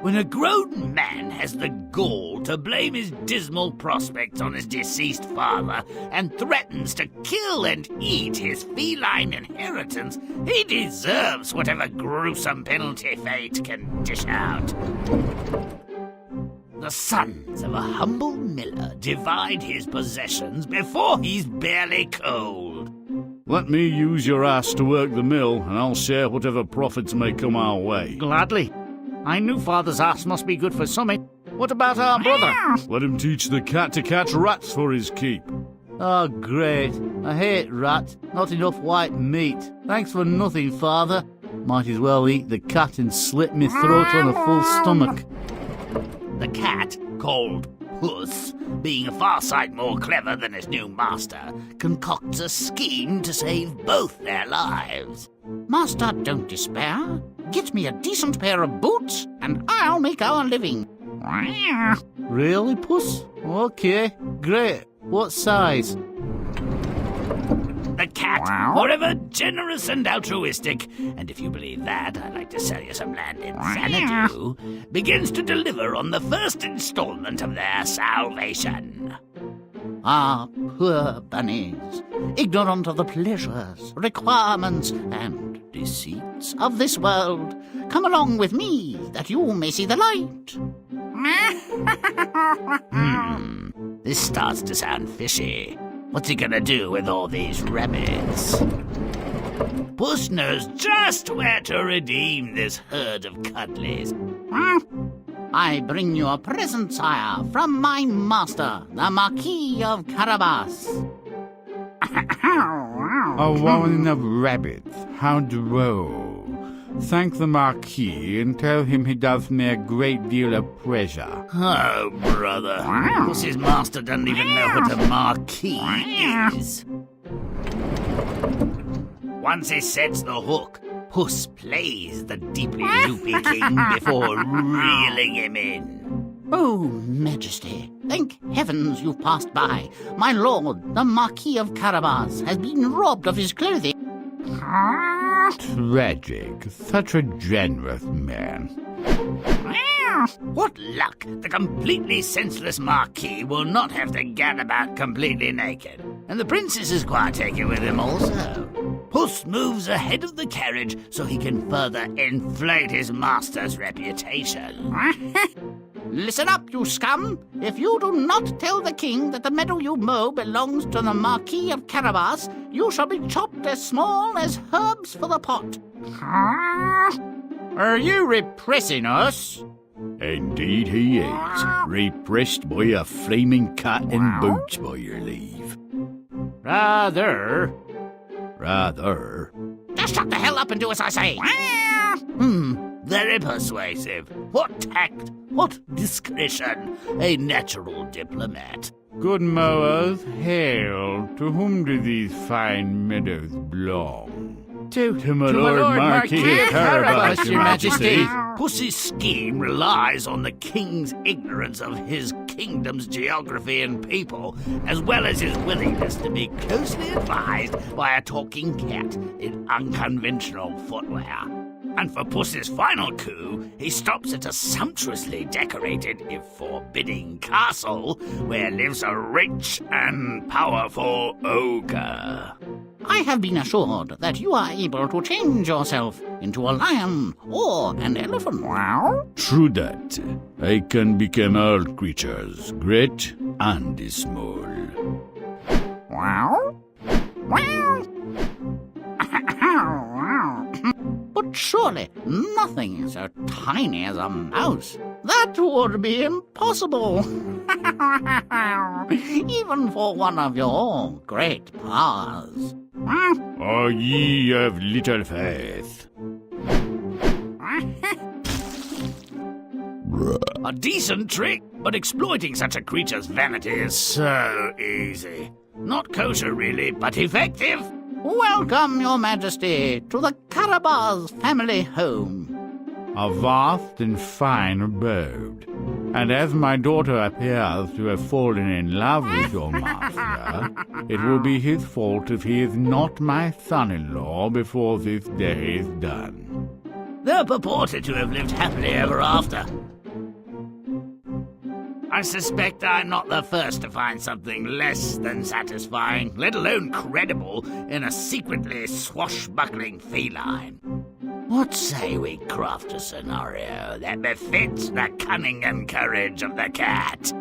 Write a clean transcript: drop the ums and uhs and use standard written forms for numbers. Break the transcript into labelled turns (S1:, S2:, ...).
S1: when a grown man has the gall to blame his dismal prospects on his deceased father and threatens to kill and eat his feline inheritance, he deserves whatever gruesome penalty fate can dish out. The sons of a humble miller divide his possessions before he's barely cold.
S2: Let me use your ass to work the mill, and I'll share whatever profits may come our way.
S3: Gladly. I knew father's ass must be good for something. What about our brother?
S2: Let him teach the cat to catch rats for his keep.
S4: Oh, great. I hate rat. Not enough white meat. Thanks for nothing, father. Might as well eat the cat and slit me throat on a full stomach.
S1: The cat, called Puss, being a far sight more clever than his new master, concocts a scheme to save both their lives.
S3: Master, don't despair. Get me a decent pair of boots, and I'll make our living.
S4: Really, Puss? Okay, great. What size?
S1: The cat, forever generous and altruistic, and if you believe that, I'd like to sell you some land in Xanadu, begins to deliver on the first installment of their salvation.
S3: Ah, poor bunnies, ignorant of the pleasures, requirements, and deceits of this world, come along with me, that you may see the light.
S1: This starts to sound fishy. What's he gonna do with all these rabbits? Puss knows just where to redeem this herd of cuddlies.
S3: I bring you a present, sire, from my master, the Marquis of Carabas.
S5: A warren of rabbits, how droll. Thank the Marquis and tell him he does me a great deal of pleasure.
S1: Oh, brother. Puss's master doesn't even know what a marquis is. Once he sets the hook, Puss plays the deeply loopy king before reeling him in.
S3: Oh, Majesty, thank heavens you've passed by. My lord, the Marquis of Carabas, has been robbed of his clothing.
S5: Tragic. Such a generous man.
S1: What luck! The completely senseless Marquis will not have to gad about completely naked. And the princess is quite taken with him also. Puss moves ahead of the carriage so he can further inflate his master's reputation.
S3: Listen up, you scum! If you do not tell the king that the meadow you mow belongs to the Marquis of Carabas, you shall be chopped as small as herbs for the pot. Are you repressing us?
S2: Indeed he is. Repressed by a flaming cat in boots, by your leave.
S4: Rather.
S3: Just shut the hell up and do as I say.
S1: Very persuasive. What tact, what discretion. A natural diplomat.
S5: Good mowers, hail. To whom do these fine meadows belong?
S4: To
S2: my Lord Marquis of Carabas, your Majesty.
S1: Pussy's scheme relies on the king's ignorance of his kingdom's geography and people, as well as his willingness to be closely advised by a talking cat in unconventional footwear. And for Puss's final coup, he stops at a sumptuously decorated, if forbidding, castle where lives a rich and powerful ogre.
S3: I have been assured that you are able to change yourself into a lion or an elephant.
S2: True that. I can become all creatures, great and small.
S3: But surely nothing so tiny as a mouse. That would be impossible. Even for one of your great powers.
S2: O ye of little faith.
S1: A decent trick, but exploiting such a creature's vanity is so easy. Not kosher, really, but effective.
S3: Welcome, Your Majesty, to the Carabas family home.
S5: A vast and fine abode. And as my daughter appears to have fallen in love with your master, it will be his fault if he is not my son-in-law before this day is done.
S1: They're purported to have lived happily ever after. I suspect I'm not the first to find something less than satisfying, let alone credible, in a secretly swashbuckling feline. What say we craft a scenario that befits the cunning and courage of the cat?